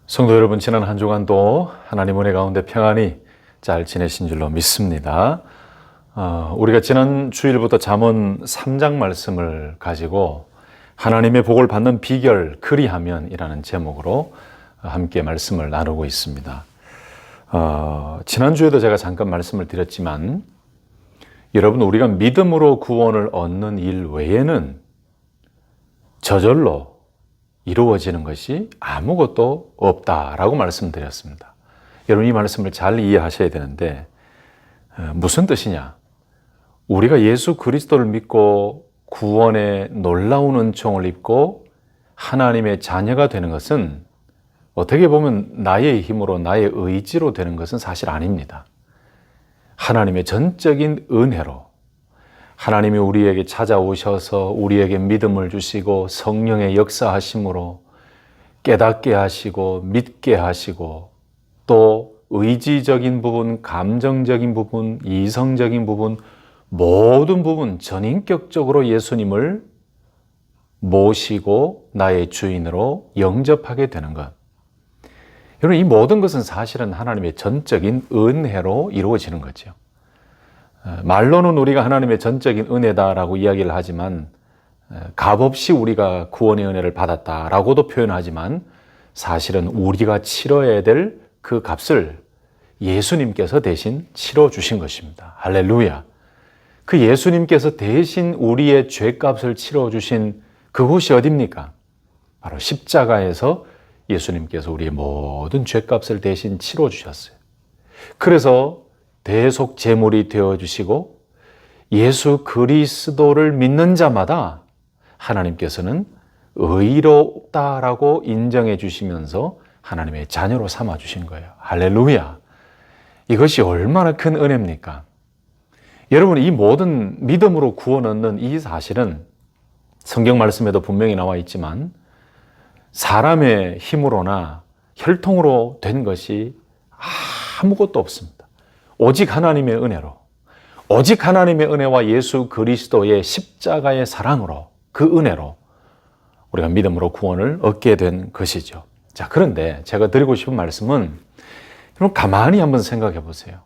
성도 여러분, 지난 한 주간도 하나님 은혜 가운데 평안히 잘 지내신 줄로 믿습니다. 우리가 지난 주일부터 잠언 3장 말씀을 가지고 하나님의 복을 받는 비결 그리하면이라는 제목으로 함께 말씀을 나누고 있습니다. 지난주에도 제가 잠깐 말씀을 드렸지만 여러분, 우리가 믿음으로 구원을 얻는 일 외에는 저절로 이루어지는 것이 아무것도 없다라고 말씀드렸습니다. 여러분, 이 말씀을 잘 이해하셔야 되는데 무슨 뜻이냐? 우리가 예수 그리스도를 믿고 구원의 놀라운 은총을 입고 하나님의 자녀가 되는 것은 어떻게 보면 나의 힘으로 나의 의지로 되는 것은 사실 아닙니다. 하나님의 전적인 은혜로 하나님이 우리에게 찾아오셔서 우리에게 믿음을 주시고 성령의 역사하심으로 깨닫게 하시고 믿게 하시고 또 의지적인 부분, 감정적인 부분, 이성적인 부분, 모든 부분 전인격적으로 예수님을 모시고 나의 주인으로 영접하게 되는 것. 여러분, 이 모든 것은 사실은 하나님의 전적인 은혜로 이루어지는 거죠. 말로는 우리가 하나님의 전적인 은혜다라고 이야기를 하지만 값없이 우리가 구원의 은혜를 받았다라고도 표현하지만 사실은 우리가 치러야 될 그 값을 예수님께서 대신 치러 주신 것입니다. 할렐루야. 그 예수님께서 대신 우리의 죄값을 치러 주신 그곳이 어디입니까? 바로 십자가에서 예수님께서 우리의 모든 죄값을 대신 치러 주셨어요. 그래서 대속 제물이 되어주시고 예수 그리스도를 믿는 자마다 하나님께서는 의롭다라고 인정해 주시면서 하나님의 자녀로 삼아 주신 거예요. 할렐루야. 이것이 얼마나 큰 은혜입니까? 여러분, 이 모든 믿음으로 구원 얻는 이 사실은 성경 말씀에도 분명히 나와 있지만 사람의 힘으로나 혈통으로 된 것이 아무것도 없습니다. 오직 하나님의 은혜로, 오직 하나님의 은혜와 예수 그리스도의 십자가의 사랑으로, 그 은혜로 우리가 믿음으로 구원을 얻게 된 것이죠. 자, 그런데 제가 드리고 싶은 말씀은 여러분, 가만히 한번 생각해 보세요.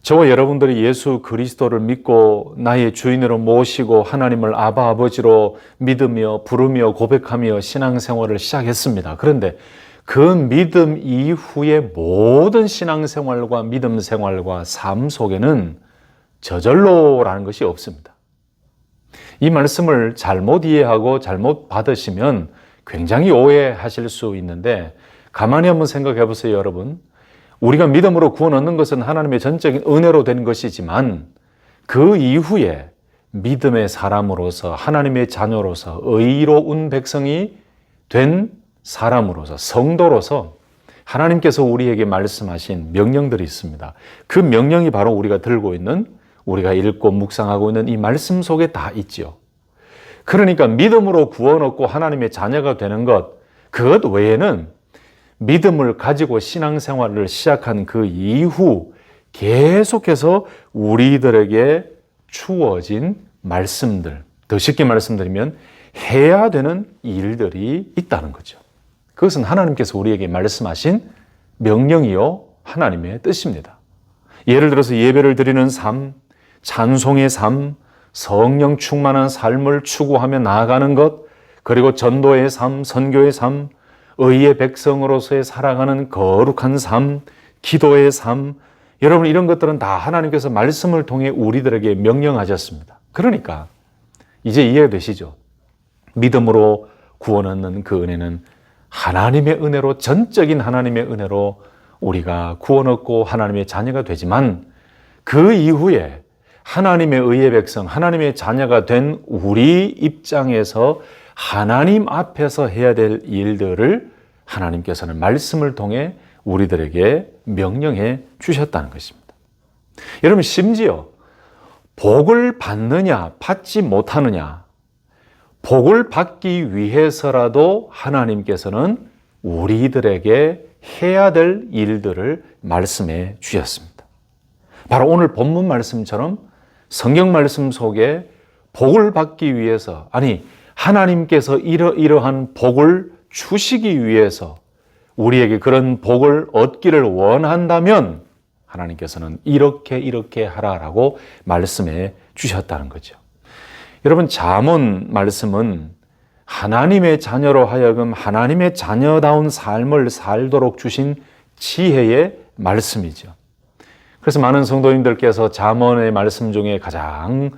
저와 여러분들이 예수 그리스도를 믿고 나의 주인으로 모시고 하나님을 아바 아버지로 믿으며 부르며 고백하며 신앙생활을 시작했습니다. 그런데 그 믿음 이후의 모든 신앙생활과 믿음 생활과 삶 속에는 저절로라는 것이 없습니다. 이 말씀을 잘못 이해하고 잘못 받으시면 굉장히 오해하실 수 있는데 가만히 한번 생각해 보세요, 여러분. 우리가 믿음으로 구원 얻는 것은 하나님의 전적인 은혜로 된 것이지만 그 이후에 믿음의 사람으로서 하나님의 자녀로서 의로운 백성이 된 사람으로서 성도로서 하나님께서 우리에게 말씀하신 명령들이 있습니다. 그 명령이 바로 우리가 들고 있는, 우리가 읽고 묵상하고 있는 이 말씀 속에 다 있죠. 그러니까 믿음으로 구원 얻고 하나님의 자녀가 되는 것, 그것 외에는 믿음을 가지고 신앙생활을 시작한 그 이후 계속해서 우리들에게 주어진 말씀들, 더 쉽게 말씀드리면 해야 되는 일들이 있다는 거죠. 그것은 하나님께서 우리에게 말씀하신 명령이요 하나님의 뜻입니다. 예를 들어서 예배를 드리는 삶, 찬송의 삶, 성령 충만한 삶을 추구하며 나아가는 것, 그리고 전도의 삶, 선교의 삶, 의의 백성으로서의 살아가는 거룩한 삶, 기도의 삶, 여러분, 이런 것들은 다 하나님께서 말씀을 통해 우리들에게 명령하셨습니다. 그러니까 이제 이해되시죠? 믿음으로 구원 얻는 그 은혜는 하나님의 은혜로, 전적인 하나님의 은혜로 우리가 구원 얻고 하나님의 자녀가 되지만 그 이후에 하나님의 의의 백성, 하나님의 자녀가 된 우리 입장에서 하나님 앞에서 해야 될 일들을 하나님께서는 말씀을 통해 우리들에게 명령해 주셨다는 것입니다. 여러분, 심지어 복을 받느냐 받지 못하느냐, 복을 받기 위해서라도 하나님께서는 우리들에게 해야 될 일들을 말씀해 주셨습니다. 바로 오늘 본문 말씀처럼 성경 말씀 속에 복을 받기 위해서, 아니 하나님께서 이러한 복을 주시기 위해서 우리에게 그런 복을 얻기를 원한다면 하나님께서는 이렇게 하라라고 말씀해 주셨다는 거죠. 여러분, 잠언 말씀은 하나님의 자녀로 하여금 하나님의 자녀다운 삶을 살도록 주신 지혜의 말씀이죠. 그래서 많은 성도님들께서 잠언의 말씀 중에 가장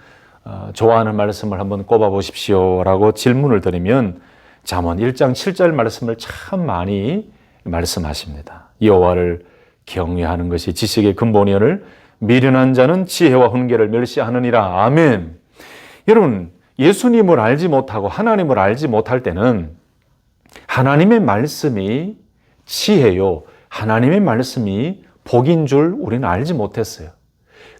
좋아하는 말씀을 한번 꼽아 보십시오라고 질문을 드리면 잠언 1장 7절 말씀을 참 많이 말씀하십니다. 여호와를 경외하는 것이 지식의 근본이오늘 미련한 자는 지혜와 훈계를 멸시하느니라. 아멘. 여러분, 예수님을 알지 못하고 하나님을 알지 못할 때는 하나님의 말씀이 지혜요, 하나님의 말씀이 복인 줄 우리는 알지 못했어요.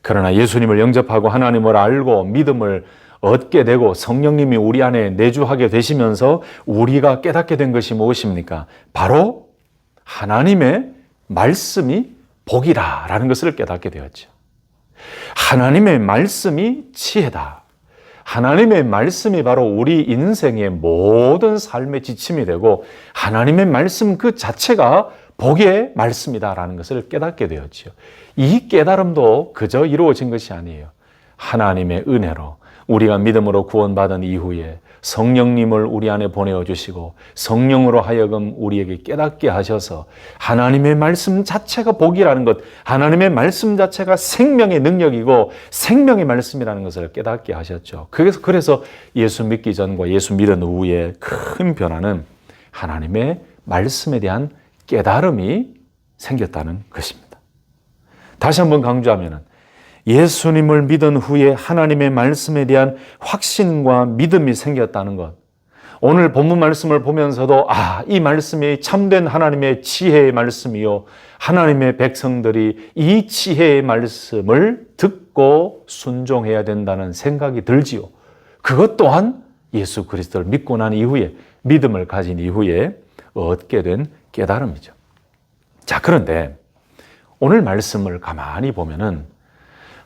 그러나 예수님을 영접하고 하나님을 알고 믿음을 얻게 되고 성령님이 우리 안에 내주하게 되시면서 우리가 깨닫게 된 것이 무엇입니까? 바로 하나님의 말씀이 복이다라는 것을 깨닫게 되었죠. 하나님의 말씀이 지혜다. 하나님의 말씀이 바로 우리 인생의 모든 삶의 지침이 되고 하나님의 말씀 그 자체가 복의 말씀이다라는 것을 깨닫게 되었죠. 이 깨달음도 그저 이루어진 것이 아니에요. 하나님의 은혜로 우리가 믿음으로 구원받은 이후에 성령님을 우리 안에 보내어 주시고 성령으로 하여금 우리에게 깨닫게 하셔서 하나님의 말씀 자체가 복이라는 것, 하나님의 말씀 자체가 생명의 능력이고 생명의 말씀이라는 것을 깨닫게 하셨죠. 그래서 예수 믿기 전과 예수 믿은 후에 큰 변화는 하나님의 말씀에 대한 깨달음이 생겼다는 것입니다. 다시 한번 강조하면은 예수님을 믿은 후에 하나님의 말씀에 대한 확신과 믿음이 생겼다는 것. 오늘 본문 말씀을 보면서도 이 말씀이 참된 하나님의 지혜의 말씀이요. 하나님의 백성들이 이 지혜의 말씀을 듣고 순종해야 된다는 생각이 들지요. 그것 또한 예수 그리스도를 믿고 난 이후에 믿음을 가진 이후에 얻게 된 깨달음이죠. 자, 그런데 오늘 말씀을 가만히 보면은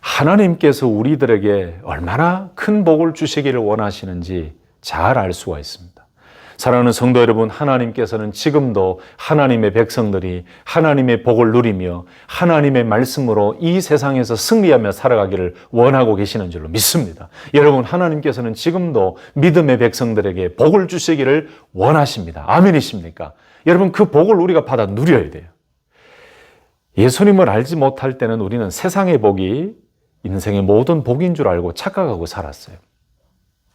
하나님께서 우리들에게 얼마나 큰 복을 주시기를 원하시는지 잘 알 수가 있습니다. 사랑하는 성도 여러분, 하나님께서는 지금도 하나님의 백성들이 하나님의 복을 누리며 하나님의 말씀으로 이 세상에서 승리하며 살아가기를 원하고 계시는 줄로 믿습니다. 여러분, 하나님께서는 지금도 믿음의 백성들에게 복을 주시기를 원하십니다. 아멘이십니까? 여러분, 그 복을 우리가 받아 누려야 돼요. 예수님을 알지 못할 때는 우리는 세상의 복이 인생의 모든 복인 줄 알고 착각하고 살았어요.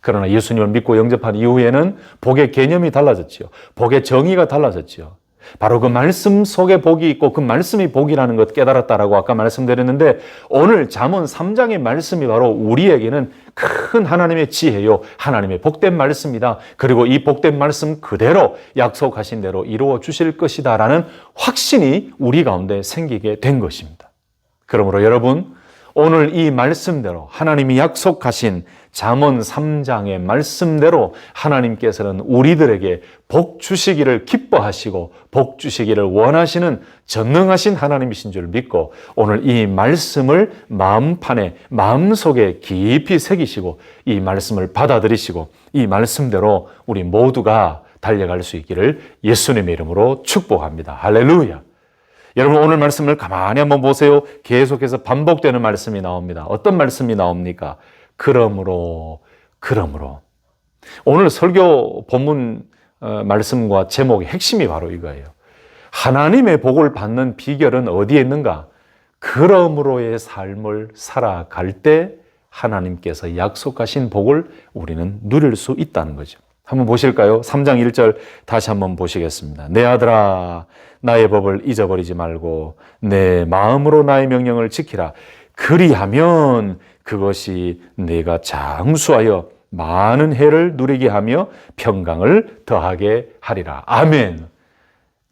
그러나 예수님을 믿고 영접한 이후에는 복의 개념이 달라졌지요. 복의 정의가 달라졌지요. 바로 그 말씀 속에 복이 있고 그 말씀이 복이라는 것 깨달았다라고 아까 말씀드렸는데 오늘 잠언 3장의 말씀이 바로 우리에게는 큰 하나님의 지혜요, 하나님의 복된 말씀이다. 그리고 이 복된 말씀 그대로 약속하신 대로 이루어 주실 것이다 라는 확신이 우리 가운데 생기게 된 것입니다. 그러므로 여러분, 오늘 이 말씀대로 하나님이 약속하신 잠언 3장의 말씀대로 하나님께서는 우리들에게 복 주시기를 기뻐하시고 복 주시기를 원하시는 전능하신 하나님이신 줄 믿고 오늘 이 말씀을 마음판에 마음속에 깊이 새기시고 이 말씀을 받아들이시고 이 말씀대로 우리 모두가 달려갈 수 있기를 예수님의 이름으로 축복합니다. 할렐루야. 여러분, 오늘 말씀을 가만히 한번 보세요. 계속해서 반복되는 말씀이 나옵니다. 어떤 말씀이 나옵니까? 그러므로. 오늘 설교 본문 말씀과 제목의 핵심이 바로 이거예요. 하나님의 복을 받는 비결은 어디에 있는가? 그러므로의 삶을 살아갈 때 하나님께서 약속하신 복을 우리는 누릴 수 있다는 거죠. 한번 보실까요? 3장 1절 다시 한번 보시겠습니다. 내 아들아, 나의 법을 잊어버리지 말고 내 마음으로 나의 명령을 지키라. 그리하면 그것이 네가 장수하여 많은 해를 누리게 하며 평강을 더하게 하리라. 아멘.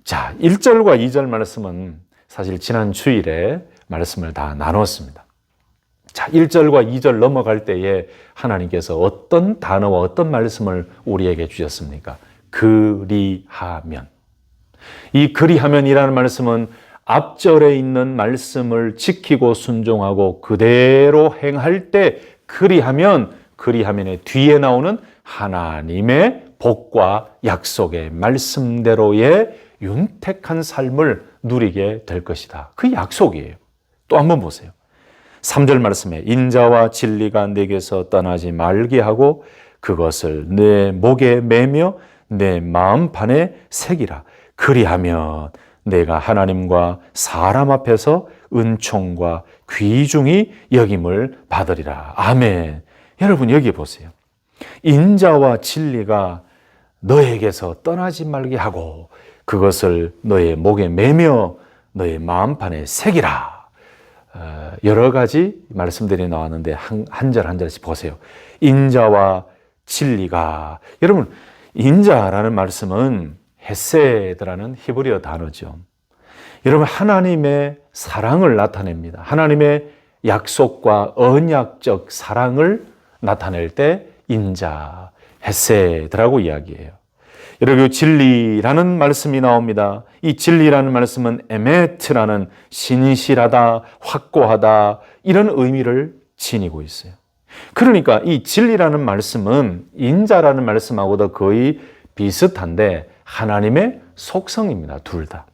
자, 1절과 2절 말씀은 사실 지난 주일에 말씀을 다 나눴습니다. 자, 1절과 2절 넘어갈 때에 하나님께서 어떤 단어와 어떤 말씀을 우리에게 주셨습니까? 그리하면. 이 그리하면이라는 말씀은 앞절에 있는 말씀을 지키고 순종하고 그대로 행할 때 그리하면의 뒤에 나오는 하나님의 복과 약속의 말씀대로의 윤택한 삶을 누리게 될 것이다. 그 약속이에요. 또 한번 보세요. 3절 말씀에 인자와 진리가 내게서 떠나지 말게 하고 그것을 내 목에 매며 내 마음판에 새기라. 그리하면 내가 하나님과 사람 앞에서 은총과 귀중히 여김을 받으리라. 아멘. 여러분 여기 보세요. 인자와 진리가 너에게서 떠나지 말게 하고 그것을 너의 목에 매며 너의 마음판에 새기라. 여러 가지 말씀들이 나왔는데 한 절 한 절씩 보세요. 인자와 진리가, 여러분 인자라는 말씀은 헤세드라는 히브리어 단어죠. 여러분 하나님의 사랑을 나타냅니다. 하나님의 약속과 언약적 사랑을 나타낼 때 인자, 헤세드라고 이야기해요. 여러분 진리라는 말씀이 나옵니다. 이 진리라는 말씀은 에메트라는 신실하다, 확고하다 이런 의미를 지니고 있어요. 그러니까 이 진리라는 말씀은 인자라는 말씀하고도 거의 비슷한데 하나님의 속성입니다. 둘 다.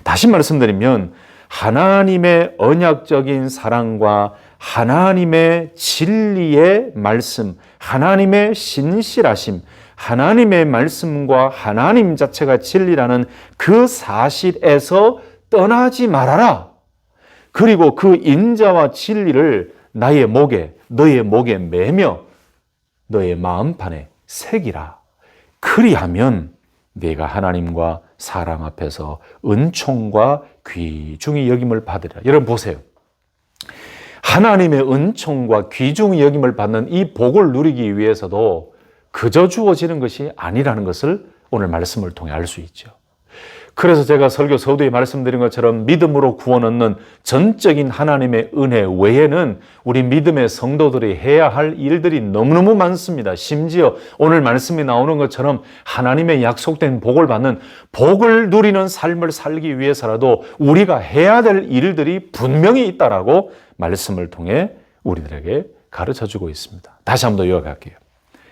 다시 말씀드리면 하나님의 언약적인 사랑과 하나님의 진리의 말씀, 하나님의 신실하심, 하나님의 말씀과 하나님 자체가 진리라는 그 사실에서 떠나지 말아라. 그리고 그 인자와 진리를 나의 목에, 너의 목에 매며 너의 마음판에 새기라. 그리하면 네가 하나님과 사람 앞에서 은총과 귀중히 여김을 받으리라. 여러분 보세요. 하나님의 은총과 귀중히 여김을 받는 이 복을 누리기 위해서도 그저 주어지는 것이 아니라는 것을 오늘 말씀을 통해 알 수 있죠. 그래서 제가 설교 서두에 말씀드린 것처럼 믿음으로 구원 얻는 전적인 하나님의 은혜 외에는 우리 믿음의 성도들이 해야 할 일들이 너무너무 많습니다. 심지어 오늘 말씀이 나오는 것처럼 하나님의 약속된 복을 받는 복을 누리는 삶을 살기 위해서라도 우리가 해야 될 일들이 분명히 있다라고 말씀을 통해 우리들에게 가르쳐주고 있습니다. 다시 한번 더 요약할게요.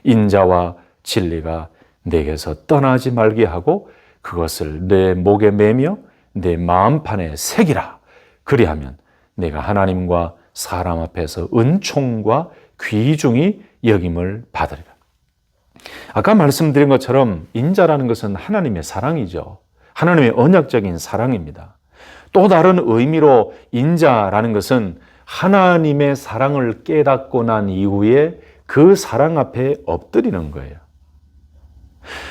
인자와 진리가 내게서 떠나지 말게 하고 그것을 내 목에 매며 내 마음판에 새기라. 그리하면 내가 하나님과 사람 앞에서 은총과 귀중히 여김을 받으리라. 아까 말씀드린 것처럼 인자라는 것은 하나님의 사랑이죠. 하나님의 언약적인 사랑입니다. 또 다른 의미로 인자라는 것은 하나님의 사랑을 깨닫고 난 이후에 그 사랑 앞에 엎드리는 거예요.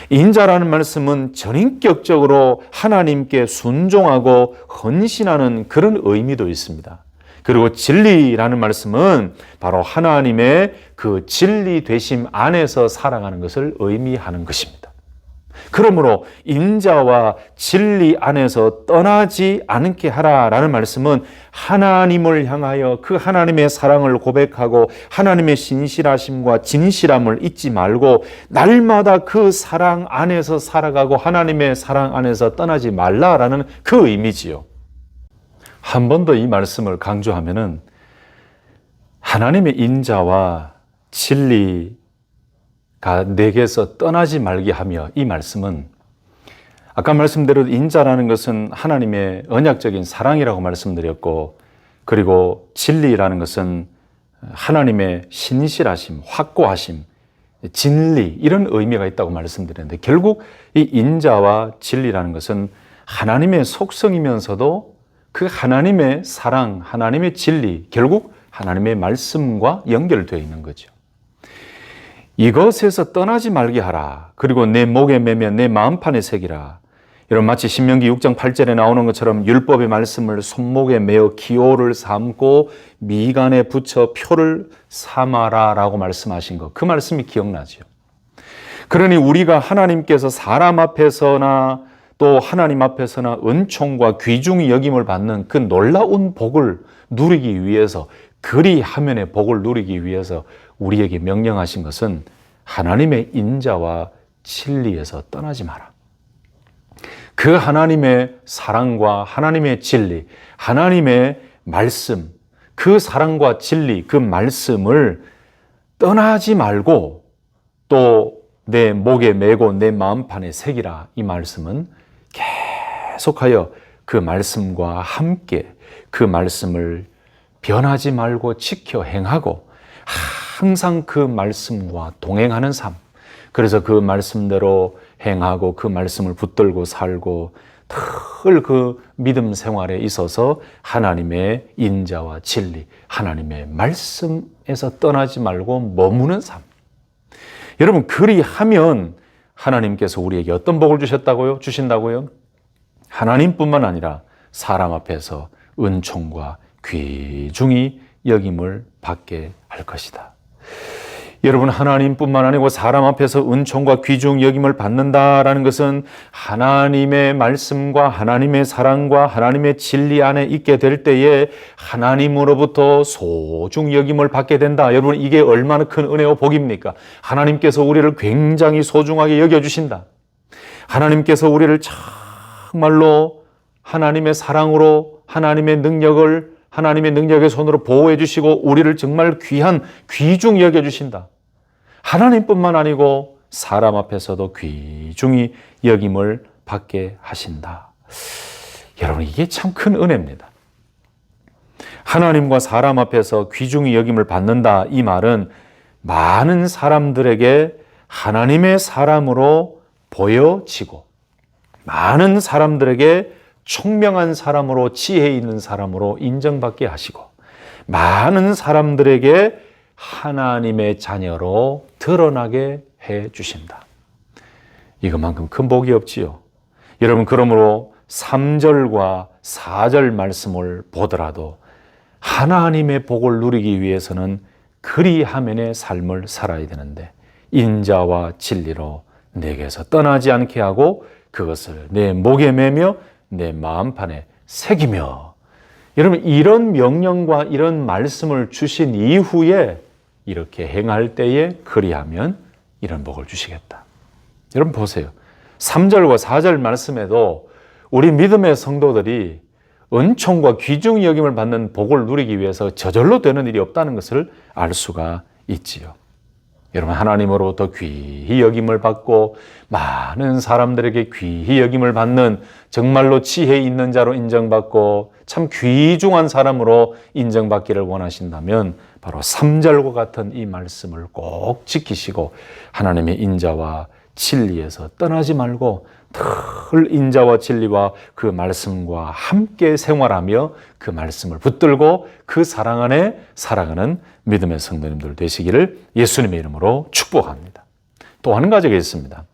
인자라는 말씀은 전인격적으로 하나님께 순종하고 헌신하는 그런 의미도 있습니다. 그리고 진리라는 말씀은 바로 하나님의 그 진리 되심 안에서 살아가는 것을 의미하는 것입니다. 그러므로 인자와 진리 안에서 떠나지 않게 하라라는 말씀은 하나님을 향하여 그 하나님의 사랑을 고백하고 하나님의 신실하심과 진실함을 잊지 말고 날마다 그 사랑 안에서 살아가고 하나님의 사랑 안에서 떠나지 말라라는 그 의미지요. 한 번 더 이 말씀을 강조하면은 하나님의 인자와 진리 내게서 떠나지 말게 하며, 이 말씀은 아까 말씀대로 인자라는 것은 하나님의 언약적인 사랑이라고 말씀드렸고, 그리고 진리라는 것은 하나님의 신실하심, 확고하심, 진리 이런 의미가 있다고 말씀드렸는데, 결국 이 인자와 진리라는 것은 하나님의 속성이면서도 그 하나님의 사랑, 하나님의 진리, 결국 하나님의 말씀과 연결되어 있는 거죠. 이것에서 떠나지 말게 하라. 그리고 내 목에 매며 내 마음판에 새기라. 여러분 마치 신명기 6장 8절에 나오는 것처럼 율법의 말씀을 손목에 매어 기호를 삼고 미간에 붙여 표를 삼아라 라고 말씀하신 것, 그 말씀이 기억나죠. 그러니 우리가 하나님께서 사람 앞에서나 또 하나님 앞에서나 은총과 귀중히 여김을 받는 그 놀라운 복을 누리기 위해서, 그리하면의 복을 누리기 위해서 우리에게 명령하신 것은 하나님의 인자와 진리에서 떠나지 마라. 그 하나님의 사랑과 하나님의 진리, 하나님의 말씀, 그 사랑과 진리, 그 말씀을 떠나지 말고 또 내 목에 메고 내 마음판에 새기라. 이 말씀은 계속하여 그 말씀과 함께 그 말씀을 변하지 말고 지켜 행하고 항상 그 말씀과 동행하는 삶, 그래서 그 말씀대로 행하고 그 말씀을 붙들고 살고 늘 그 믿음 생활에 있어서 하나님의 인자와 진리, 하나님의 말씀에서 떠나지 말고 머무는 삶. 여러분, 그리하면 하나님께서 우리에게 어떤 복을 주신다고요? 하나님뿐만 아니라 사람 앞에서 은총과 귀중히 여김을 받게 할 것이다. 여러분, 하나님뿐만 아니고 사람 앞에서 은총과 귀중 여김을 받는다라는 것은 하나님의 말씀과 하나님의 사랑과 하나님의 진리 안에 있게 될 때에 하나님으로부터 소중 여김을 받게 된다. 여러분, 이게 얼마나 큰 은혜와 복입니까? 하나님께서 우리를 굉장히 소중하게 여겨주신다. 하나님께서 우리를 정말로 하나님의 사랑으로 하나님의 능력의 손으로 보호해 주시고 우리를 정말 귀한 귀중 여겨주신다. 하나님뿐만 아니고 사람 앞에서도 귀중히 여김을 받게 하신다. 여러분, 이게 참 큰 은혜입니다. 하나님과 사람 앞에서 귀중히 여김을 받는다, 이 말은 많은 사람들에게 하나님의 사람으로 보여지고 많은 사람들에게 총명한 사람으로, 지혜 있는 사람으로 인정받게 하시고 많은 사람들에게 하나님의 자녀로 드러나게 해 주신다. 이것만큼 큰 복이 없지요. 여러분, 그러므로 3절과 4절 말씀을 보더라도 하나님의 복을 누리기 위해서는 그리하면의 삶을 살아야 되는데 인자와 진리로 내게서 떠나지 않게 하고 그것을 내 목에 매며 내 마음판에 새기며, 여러분, 이런 명령과 이런 말씀을 주신 이후에 이렇게 행할 때에 그리하면 이런 복을 주시겠다. 여러분 보세요. 3절과 4절 말씀에도 우리 믿음의 성도들이 은총과 귀중히 여김을 받는 복을 누리기 위해서 저절로 되는 일이 없다는 것을 알 수가 있지요. 여러분, 하나님으로부터 귀히 여김을 받고 많은 사람들에게 귀히 여김을 받는 정말로 지혜 있는 자로 인정받고 참 귀중한 사람으로 인정받기를 원하신다면 바로 3절과 같은 이 말씀을 꼭 지키시고 하나님의 인자와 진리에서 떠나지 말고 늘 인자와 진리와 그 말씀과 함께 생활하며 그 말씀을 붙들고 그 사랑 안에 살아가는 믿음의 성도님들 되시기를 예수님의 이름으로 축복합니다. 또 한 가지가 있습니다.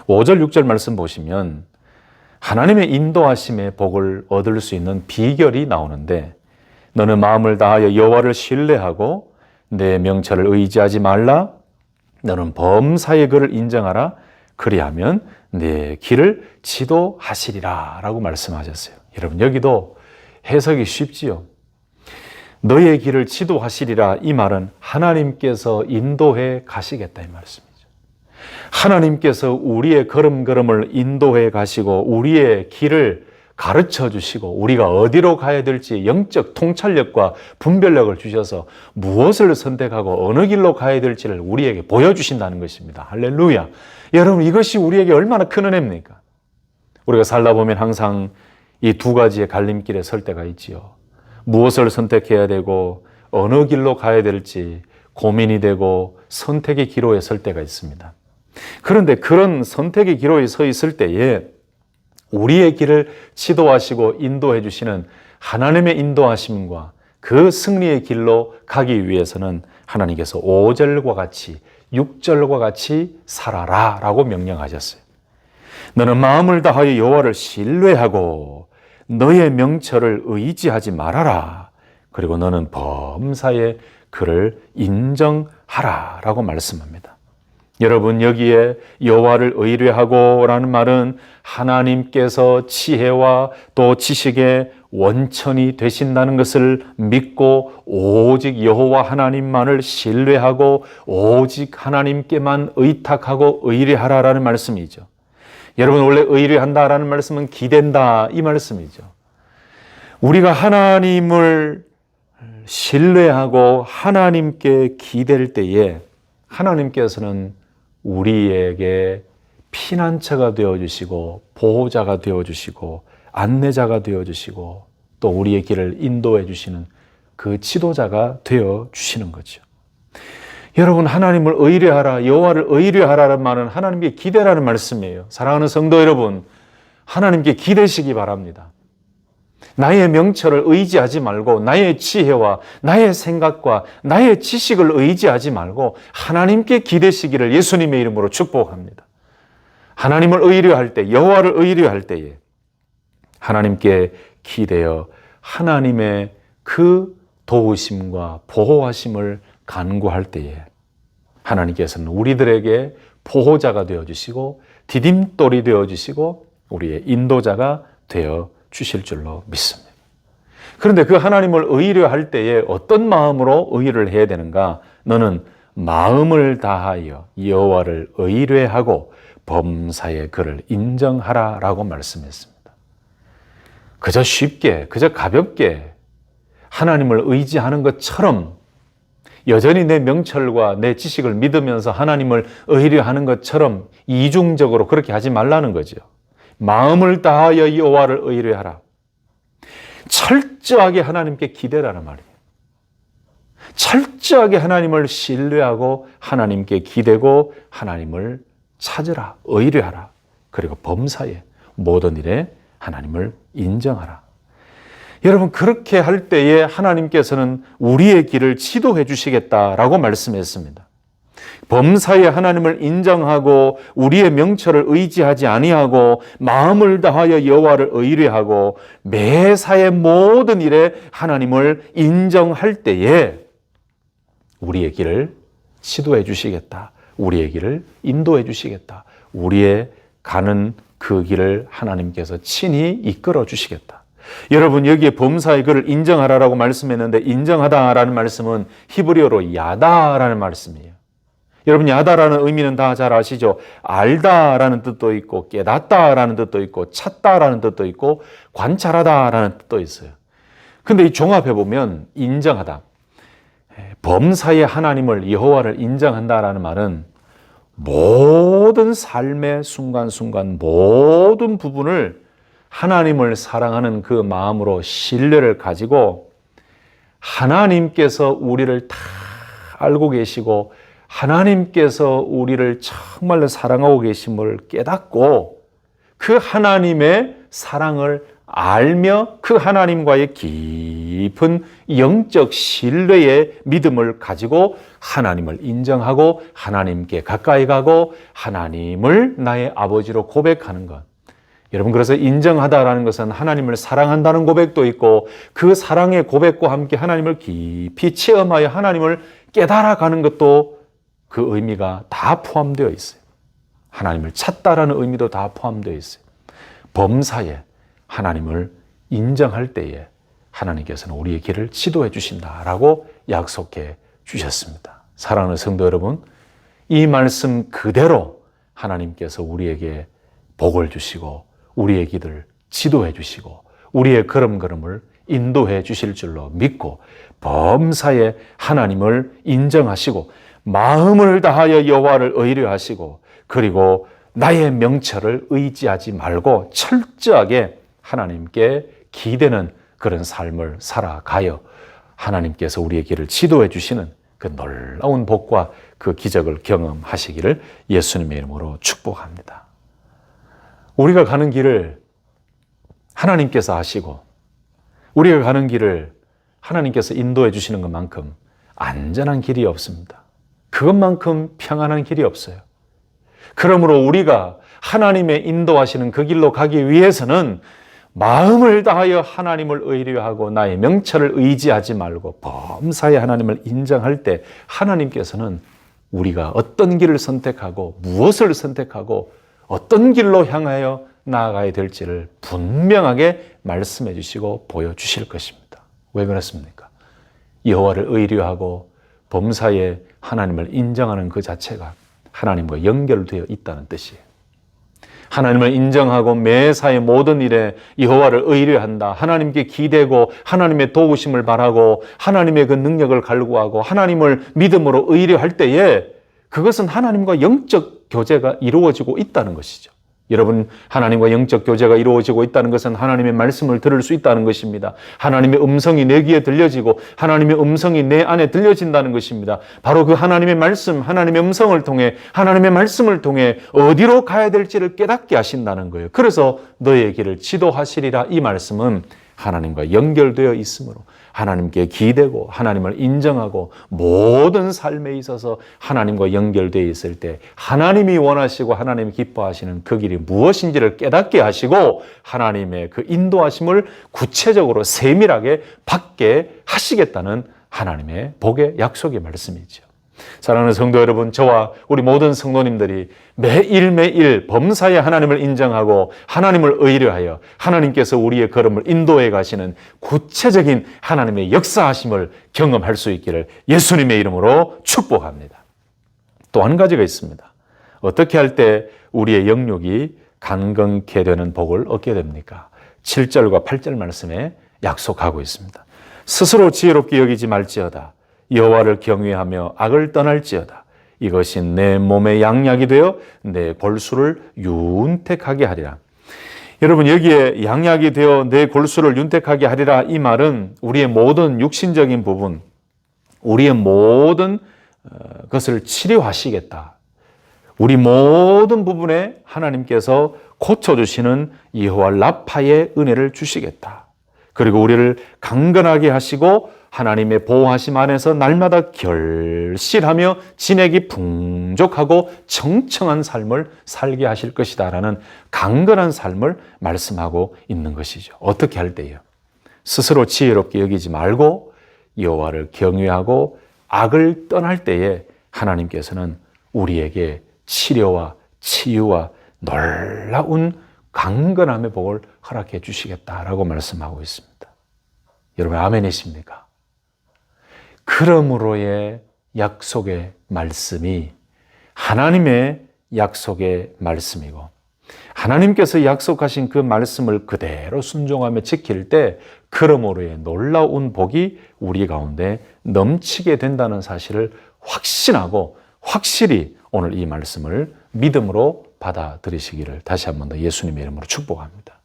5절, 6절 말씀 보시면 하나님의 인도하심의 복을 얻을 수 있는 비결이 나오는데 너는 마음을 다하여 여호와를 신뢰하고 내 명철을 의지하지 말라. 너는 범사의 그를 인정하라. 그리하면 내 길을 지도하시리라 라고 말씀하셨어요. 여러분, 여기도 해석이 쉽지요. 너의 길을 지도하시리라, 이 말은 하나님께서 인도해 가시겠다 이 말씀이죠. 하나님께서 우리의 걸음걸음을 인도해 가시고 우리의 길을 가르쳐 주시고 우리가 어디로 가야 될지 영적 통찰력과 분별력을 주셔서 무엇을 선택하고 어느 길로 가야 될지를 우리에게 보여주신다는 것입니다. 할렐루야. 여러분, 이것이 우리에게 얼마나 큰 은혜입니까? 우리가 살다 보면 항상 이 두 가지의 갈림길에 설 때가 있지요. 무엇을 선택해야 되고 어느 길로 가야 될지 고민이 되고 선택의 기로에 설 때가 있습니다. 그런데 그런 선택의 기로에 서 있을 때에 우리의 길을 지도하시고 인도해 주시는 하나님의 인도하심과 그 승리의 길로 가기 위해서는 하나님께서 5절과 같이 6절과 같이 살아라 라고 명령하셨어요. 너는 마음을 다하여 여호와를 신뢰하고 너의 명철을 의지하지 말아라. 그리고 너는 범사에 그를 인정하라 라고 말씀합니다. 여러분, 여기에 여호와를 의뢰하고 라는 말은 하나님께서 지혜와 또 지식의 원천이 되신다는 것을 믿고 오직 여호와 하나님만을 신뢰하고 오직 하나님께만 의탁하고 의뢰하라라는 말씀이죠. 여러분, 원래 의뢰한다라는 말씀은 기댄다 이 말씀이죠. 우리가 하나님을 신뢰하고 하나님께 기댈 때에 하나님께서는 우리에게 피난처가 되어주시고 보호자가 되어주시고 안내자가 되어주시고 또 우리의 길을 인도해 주시는 그 지도자가 되어주시는 거죠. 여러분, 하나님을 의뢰하라, 여호와를 의뢰하라는 말은 하나님께 기대라는 말씀이에요. 사랑하는 성도 여러분, 하나님께 기대시기 바랍니다. 나의 명철을 의지하지 말고 나의 지혜와 나의 생각과 나의 지식을 의지하지 말고 하나님께 기대시기를 예수님의 이름으로 축복합니다. 하나님을 의뢰할 때, 여호와를 의뢰할 때에 하나님께 기대어 하나님의 그 도우심과 보호하심을 간구할 때에 하나님께서는 우리들에게 보호자가 되어주시고 디딤돌이 되어주시고 우리의 인도자가 되어주실 줄로 믿습니다. 그런데 그 하나님을 의뢰할 때에 어떤 마음으로 의뢰를 해야 되는가? 너는 마음을 다하여 여호와를 의뢰하고 범사에 그를 인정하라 라고 말씀했습니다. 그저 쉽게, 그저 가볍게 하나님을 의지하는 것처럼 여전히 내 명철과 내 지식을 믿으면서 하나님을 의뢰하는 것처럼 이중적으로 그렇게 하지 말라는 거죠. 마음을 다하여 여호와를 의뢰하라. 철저하게 하나님께 기대라는 말이에요. 철저하게 하나님을 신뢰하고 하나님께 기대고 하나님을 찾으라, 의뢰하라. 그리고 범사에 모든 일에 하나님을 인정하라. 여러분, 그렇게 할 때에 하나님께서는 우리의 길을 지도해 주시겠다라고 말씀했습니다. 범사에 하나님을 인정하고 우리의 명철을 의지하지 아니하고 마음을 다하여 여호와를 의뢰하고 매사의 모든 일에 하나님을 인정할 때에 우리의 길을 지도해 주시겠다. 우리의 길을 인도해 주시겠다. 우리의 가는 그 길을 하나님께서 친히 이끌어 주시겠다. 여러분, 여기에 범사의 그를 인정하라라고 말씀했는데 인정하다라는 말씀은 히브리어로 야다라는 말씀이에요. 여러분, 야다라는 의미는 다 잘 아시죠? 알다라는 뜻도 있고 깨닫다라는 뜻도 있고 찾다라는 뜻도 있고 관찰하다라는 뜻도 있어요. 근데 이 종합해 보면 인정하다, 범사의 하나님을 여호와를 인정한다라는 말은 모든 삶의 순간순간 모든 부분을 하나님을 사랑하는 그 마음으로 신뢰를 가지고 하나님께서 우리를 다 알고 계시고 하나님께서 우리를 정말로 사랑하고 계심을 깨닫고 그 하나님의 사랑을 알며 그 하나님과의 깊은 영적 신뢰의 믿음을 가지고 하나님을 인정하고 하나님께 가까이 가고 하나님을 나의 아버지로 고백하는 것. 여러분, 그래서 인정하다라는 것은 하나님을 사랑한다는 고백도 있고 그 사랑의 고백과 함께 하나님을 깊이 체험하여 하나님을 깨달아가는 것도 그 의미가 다 포함되어 있어요. 하나님을 찾다라는 의미도 다 포함되어 있어요. 범사에 하나님을 인정할 때에 하나님께서는 우리의 길을 지도해 주신다라고 약속해 주셨습니다. 사랑하는 성도 여러분, 이 말씀 그대로 하나님께서 우리에게 복을 주시고 우리의 길을 지도해 주시고 우리의 걸음걸음을 인도해 주실 줄로 믿고 범사에 하나님을 인정하시고 마음을 다하여 여호와를 의뢰하시고 그리고 나의 명철을 의지하지 말고 철저하게 하나님께 기대는 그런 삶을 살아가여 하나님께서 우리의 길을 지도해 주시는 그 놀라운 복과 그 기적을 경험하시기를 예수님의 이름으로 축복합니다. 우리가 가는 길을 하나님께서 아시고 우리가 가는 길을 하나님께서 인도해 주시는 것만큼 안전한 길이 없습니다. 그것만큼 평안한 길이 없어요. 그러므로 우리가 하나님의 인도하시는 그 길로 가기 위해서는 마음을 다하여 하나님을 의뢰하고 나의 명철을 의지하지 말고 범사에 하나님을 인정할 때 하나님께서는 우리가 어떤 길을 선택하고 무엇을 선택하고 어떤 길로 향하여 나아가야 될지를 분명하게 말씀해 주시고 보여주실 것입니다. 왜 그렇습니까? 여호와를 의뢰하고 범사에 하나님을 인정하는 그 자체가 하나님과 연결되어 있다는 뜻이에요. 하나님을 인정하고 매사의 모든 일에 여호와를 의뢰한다. 하나님께 기대고 하나님의 도우심을 바라고 하나님의 그 능력을 갈구하고 하나님을 믿음으로 의뢰할 때에 그것은 하나님과 영적 교제가 이루어지고 있다는 것이죠. 여러분, 하나님과 영적 교제가 이루어지고 있다는 것은 하나님의 말씀을 들을 수 있다는 것입니다. 하나님의 음성이 내 귀에 들려지고 하나님의 음성이 내 안에 들려진다는 것입니다. 바로 그 하나님의 말씀, 하나님의 음성을 통해, 하나님의 말씀을 통해 어디로 가야 될지를 깨닫게 하신다는 거예요. 그래서 너의 길을 지도하시리라, 이 말씀은 하나님과 연결되어 있으므로 하나님께 기대고 하나님을 인정하고 모든 삶에 있어서 하나님과 연결되어 있을 때 하나님이 원하시고 하나님이 기뻐하시는 그 길이 무엇인지를 깨닫게 하시고 하나님의 그 인도하심을 구체적으로 세밀하게 받게 하시겠다는 하나님의 복의 약속의 말씀이죠. 사랑하는 성도 여러분, 저와 우리 모든 성도님들이 매일매일 범사에 하나님을 인정하고 하나님을 의뢰하여 하나님께서 우리의 걸음을 인도해 가시는 구체적인 하나님의 역사하심을 경험할 수 있기를 예수님의 이름으로 축복합니다. 또 한 가지가 있습니다. 어떻게 할 때 우리의 영육이 강건케 되는 복을 얻게 됩니까? 7절과 8절 말씀에 약속하고 있습니다. 스스로 지혜롭게 여기지 말지어다. 여호와를 경외하며 악을 떠날지어다. 이것이 내 몸의 양약이 되어 내 골수를 윤택하게 하리라. 여러분, 여기에 양약이 되어 내 골수를 윤택하게 하리라, 이 말은 우리의 모든 육신적인 부분, 우리의 모든 것을 치료하시겠다. 우리 모든 부분에 하나님께서 고쳐주시는 여호와 라파의 은혜를 주시겠다. 그리고 우리를 강건하게 하시고 하나님의 보호하심 안에서 날마다 결실하며 진액이 풍족하고 청청한 삶을 살게 하실 것이다 라는 강건한 삶을 말씀하고 있는 것이죠. 어떻게 할 때요? 스스로 지혜롭게 여기지 말고 여호와를 경외하고 악을 떠날 때에 하나님께서는 우리에게 치료와 치유와 놀라운 강건함의 복을 허락해 주시겠다라고 말씀하고 있습니다. 여러분, 아멘이십니까? 그러므로의 약속의 말씀이 하나님의 약속의 말씀이고 하나님께서 약속하신 그 말씀을 그대로 순종하며 지킬 때 그러므로의 놀라운 복이 우리 가운데 넘치게 된다는 사실을 확신하고 확실히 오늘 이 말씀을 믿음으로 받아들이시기를 다시 한 번 더 예수님의 이름으로 축복합니다.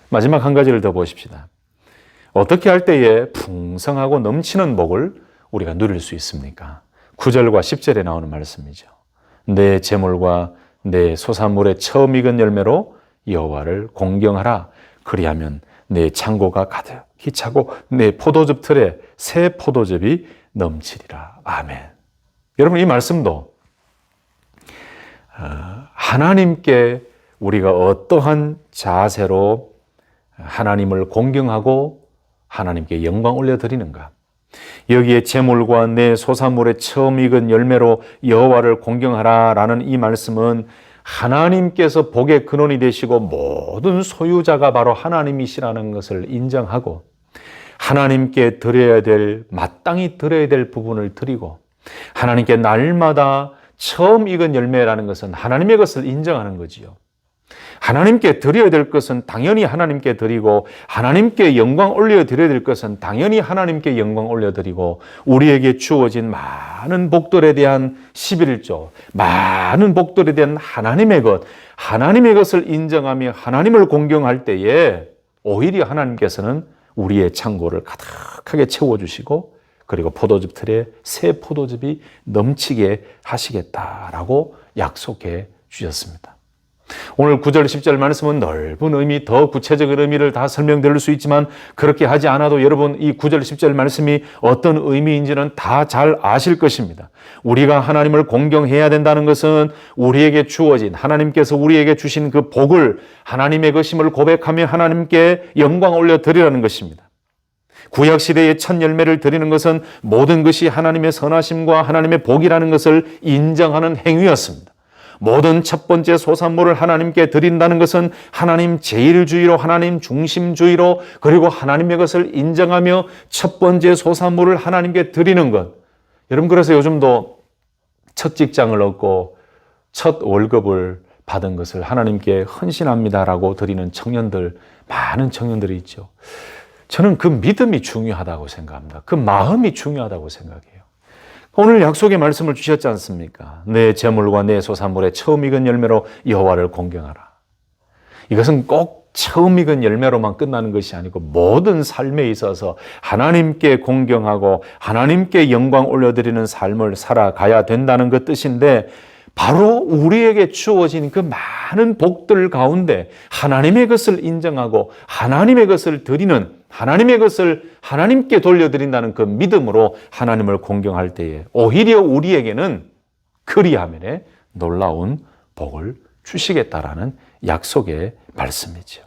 마지막 한 가지를 더 보십시다. 어떻게 할 때에 풍성하고 넘치는 복을 우리가 누릴 수 있습니까? 9절과 10절에 나오는 말씀이죠. 내 재물과 내 소산물의 처음 익은 열매로 여호와를 공경하라. 그리하면 내 창고가 가득히 차고 내 포도즙 틀에 새 포도즙이 넘치리라. 아멘. 여러분, 이 말씀도 하나님께 우리가 어떠한 자세로 하나님을 공경하고 하나님께 영광 올려드리는가, 여기에 재물과 내 소산물의 처음 익은 열매로 여호와를 공경하라라는 이 말씀은 하나님께서 복의 근원이 되시고 모든 소유자가 바로 하나님이시라는 것을 인정하고 하나님께 드려야 될, 마땅히 드려야 될 부분을 드리고 하나님께 날마다 처음 익은 열매라는 것은 하나님의 것을 인정하는 거지요. 하나님께 드려야 될 것은 당연히 하나님께 드리고 하나님께 영광 올려드려야 될 것은 당연히 하나님께 영광 올려드리고 우리에게 주어진 많은 복들에 대한 11조, 많은 복들에 대한 하나님의 것, 하나님의 것을 인정하며 하나님을 공경할 때에 오히려 하나님께서는 우리의 창고를 가득하게 채워주시고 그리고 포도즙 틀에 새 포도즙이 넘치게 하시겠다라고 약속해 주셨습니다. 오늘 9절 10절 말씀은 넓은 의미, 더 구체적인 의미를 다 설명드릴 수 있지만 그렇게 하지 않아도 여러분 이 9절 10절 말씀이 어떤 의미인지는 다 잘 아실 것입니다. 우리가 하나님을 공경해야 된다는 것은 우리에게 주어진, 하나님께서 우리에게 주신 그 복을 하나님의 것임을 고백하며 하나님께 영광 올려드리라는 것입니다. 구약시대의 첫 열매를 드리는 것은 모든 것이 하나님의 선하심과 하나님의 복이라는 것을 인정하는 행위였습니다. 모든 첫 번째 소산물을 하나님께 드린다는 것은 하나님 제일주의로, 하나님 중심주의로, 그리고 하나님의 것을 인정하며 첫 번째 소산물을 하나님께 드리는 것. 여러분, 그래서 요즘도 첫 직장을 얻고 첫 월급을 받은 것을 하나님께 헌신합니다라고 드리는 청년들, 많은 청년들이 있죠. 저는 그 믿음이 중요하다고 생각합니다. 그 마음이 중요하다고 생각해요. 오늘 약속의 말씀을 주셨지 않습니까? 내 재물과 내 소산물의 처음 익은 열매로 여호와를 공경하라. 이것은 꼭 처음 익은 열매로만 끝나는 것이 아니고 모든 삶에 있어서 하나님께 공경하고 하나님께 영광 올려드리는 삶을 살아가야 된다는 그 뜻인데, 바로 우리에게 주어진 그 많은 복들 가운데 하나님의 것을 인정하고 하나님의 것을 드리는, 하나님의 것을 하나님께 돌려드린다는 그 믿음으로 하나님을 공경할 때에 오히려 우리에게는 그리하면에 놀라운 복을 주시겠다라는 약속의 말씀이죠.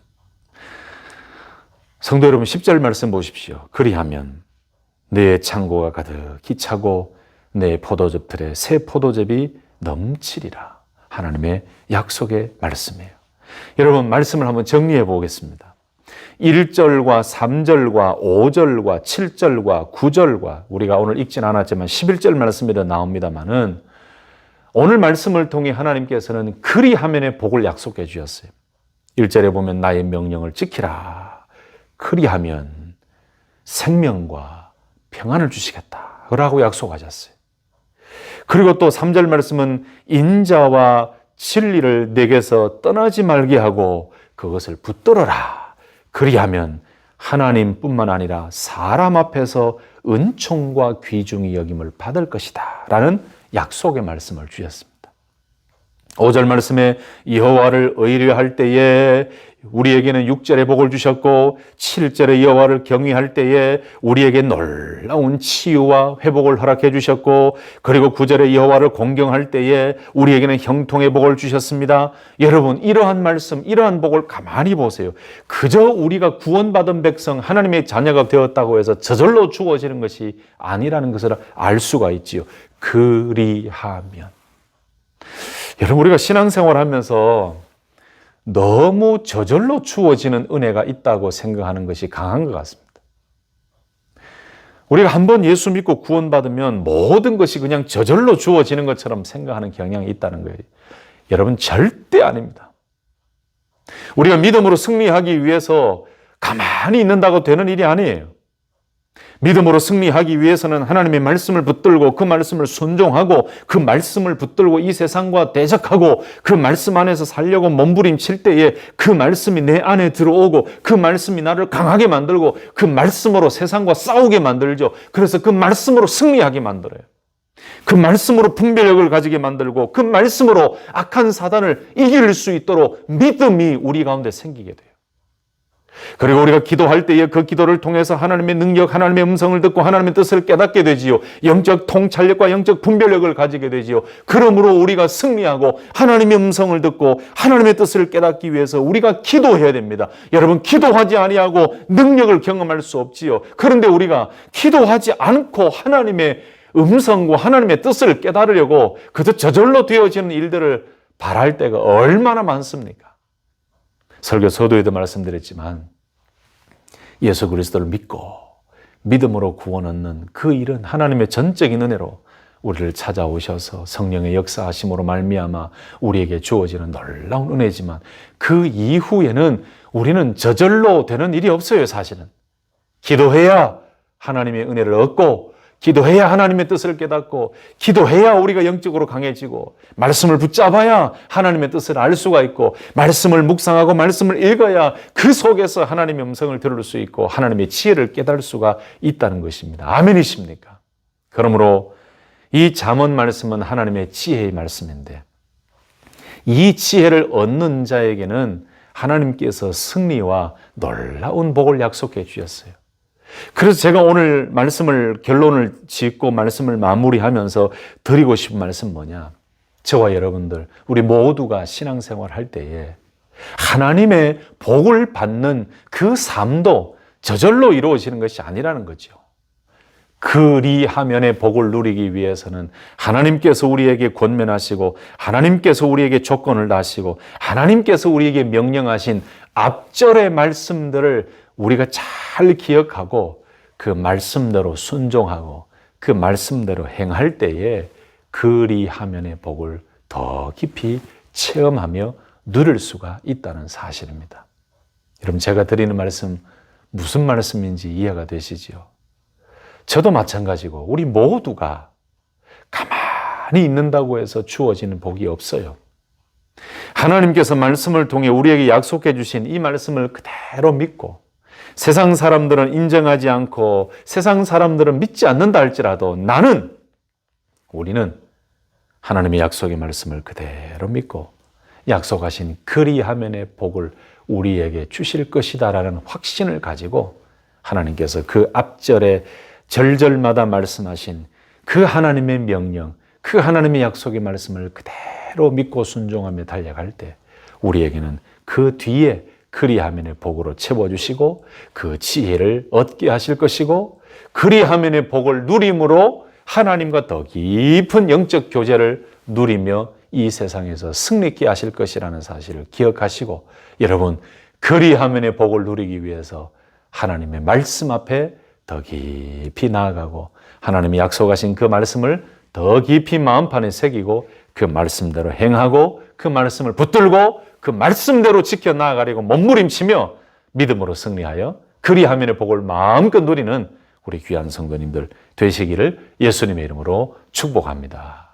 성도 여러분, 10절 말씀 보십시오. 그리하면 내 창고가 가득히 차고 내 포도즙틀에 새 포도즙이 넘치리라. 하나님의 약속의 말씀이에요. 여러분, 말씀을 한번 정리해 보겠습니다. 1절과 3절과 5절과 7절과 9절과 우리가 오늘 읽진 않았지만 11절 말씀에도 나옵니다마는, 오늘 말씀을 통해 하나님께서는 그리하면의 복을 약속해 주셨어요. 1절에 보면 나의 명령을 지키라. 그리하면 생명과 평안을 주시겠다 라고 약속하셨어요. 그리고 또 3절 말씀은 인자와 진리를 내게서 떠나지 말게 하고 그것을 붙들어라. 그리하면 하나님뿐만 아니라 사람 앞에서 은총과 귀중히 여김을 받을 것이다 라는 약속의 말씀을 주셨습니다. 5절 말씀에 여호와를 의뢰할 때에 우리에게는 6절의 복을 주셨고, 7절에 여호와를 경외할 때에 우리에게 놀라운 치유와 회복을 허락해 주셨고, 그리고 9절에 여호와를 공경할 때에 우리에게는 형통의 복을 주셨습니다. 여러분, 이러한 말씀, 이러한 복을 가만히 보세요. 그저 우리가 구원받은 백성, 하나님의 자녀가 되었다고 해서 저절로 주어지는 것이 아니라는 것을 알 수가 있지요. 그리하면. 여러분, 우리가 신앙생활 하면서 너무 저절로 주어지는 은혜가 있다고 생각하는 것이 강한 것 같습니다. 우리가 한번 예수 믿고 구원받으면 모든 것이 그냥 저절로 주어지는 것처럼 생각하는 경향이 있다는 거예요. 여러분, 절대 아닙니다. 우리가 믿음으로 승리하기 위해서 가만히 있는다고 되는 일이 아니에요. 믿음으로 승리하기 위해서는 하나님의 말씀을 붙들고 그 말씀을 순종하고 그 말씀을 붙들고 이 세상과 대적하고 그 말씀 안에서 살려고 몸부림칠 때에 그 말씀이 내 안에 들어오고 그 말씀이 나를 강하게 만들고 그 말씀으로 세상과 싸우게 만들죠. 그래서 그 말씀으로 승리하게 만들어요. 그 말씀으로 분별력을 가지게 만들고 그 말씀으로 악한 사단을 이길 수 있도록 믿음이 우리 가운데 생기게 돼요. 그리고 우리가 기도할 때에 그 기도를 통해서 하나님의 능력, 하나님의 음성을 듣고 하나님의 뜻을 깨닫게 되지요. 영적 통찰력과 영적 분별력을 가지게 되지요. 그러므로 우리가 승리하고 하나님의 음성을 듣고 하나님의 뜻을 깨닫기 위해서 우리가 기도해야 됩니다. 여러분, 기도하지 아니하고 능력을 경험할 수 없지요. 그런데 우리가 기도하지 않고 하나님의 음성과 하나님의 뜻을 깨달으려고 그저 저절로 되어지는 일들을 바랄 때가 얼마나 많습니까? 설교 서두에도 말씀드렸지만 예수 그리스도를 믿고 믿음으로 구원 얻는 그 일은 하나님의 전적인 은혜로 우리를 찾아오셔서 성령의 역사하심으로 말미암아 우리에게 주어지는 놀라운 은혜지만, 그 이후에는 우리는 저절로 되는 일이 없어요. 사실은 기도해야 하나님의 은혜를 얻고, 기도해야 하나님의 뜻을 깨닫고, 기도해야 우리가 영적으로 강해지고, 말씀을 붙잡아야 하나님의 뜻을 알 수가 있고, 말씀을 묵상하고 말씀을 읽어야 그 속에서 하나님의 음성을 들을 수 있고 하나님의 지혜를 깨달을 수가 있다는 것입니다. 아멘이십니까? 그러므로 이 잠언 말씀은 하나님의 지혜의 말씀인데, 이 지혜를 얻는 자에게는 하나님께서 승리와 놀라운 복을 약속해 주셨어요. 그래서 제가 오늘 말씀을 결론을 짓고 말씀을 마무리하면서 드리고 싶은 말씀 뭐냐? 저와 여러분들, 우리 모두가 신앙생활 할 때에 하나님의 복을 받는 그 삶도 저절로 이루어지는 것이 아니라는 거죠. 그리하면의 복을 누리기 위해서는 하나님께서 우리에게 권면하시고 하나님께서 우리에게 조건을 다시고 하나님께서 우리에게 명령하신 앞절의 말씀들을 우리가 잘 기억하고 그 말씀대로 순종하고 그 말씀대로 행할 때에 그리하면의 복을 더 깊이 체험하며 누릴 수가 있다는 사실입니다. 여러분, 제가 드리는 말씀 무슨 말씀인지 이해가 되시지요? 저도 마찬가지고 우리 모두가 가만히 있는다고 해서 주어지는 복이 없어요. 하나님께서 말씀을 통해 우리에게 약속해 주신 이 말씀을 그대로 믿고 세상 사람들은 인정하지 않고 세상 사람들은 믿지 않는다 할지라도 우리는 하나님의 약속의 말씀을 그대로 믿고 약속하신 그리하면의 복을 우리에게 주실 것이다라는 확신을 가지고 하나님께서 그 앞절에 절절마다 말씀하신 그 하나님의 명령, 그 하나님의 약속의 말씀을 그대로 믿고 순종하며 달려갈 때 우리에게는 그 뒤에 그리하면의 복으로 채워주시고 그 지혜를 얻게 하실 것이고 그리하면의 복을 누림으로 하나님과 더 깊은 영적 교제를 누리며 이 세상에서 승리케 하실 것이라는 사실을 기억하시고 여러분 그리하면의 복을 누리기 위해서 하나님의 말씀 앞에 더 깊이 나아가고 하나님이 약속하신 그 말씀을 더 깊이 마음판에 새기고 그 말씀대로 행하고 그 말씀을 붙들고 그 말씀대로 지켜나가려고 몸부림치며 믿음으로 승리하여 그리하면의 복을 마음껏 누리는 우리 귀한 성도님들 되시기를 예수님의 이름으로 축복합니다.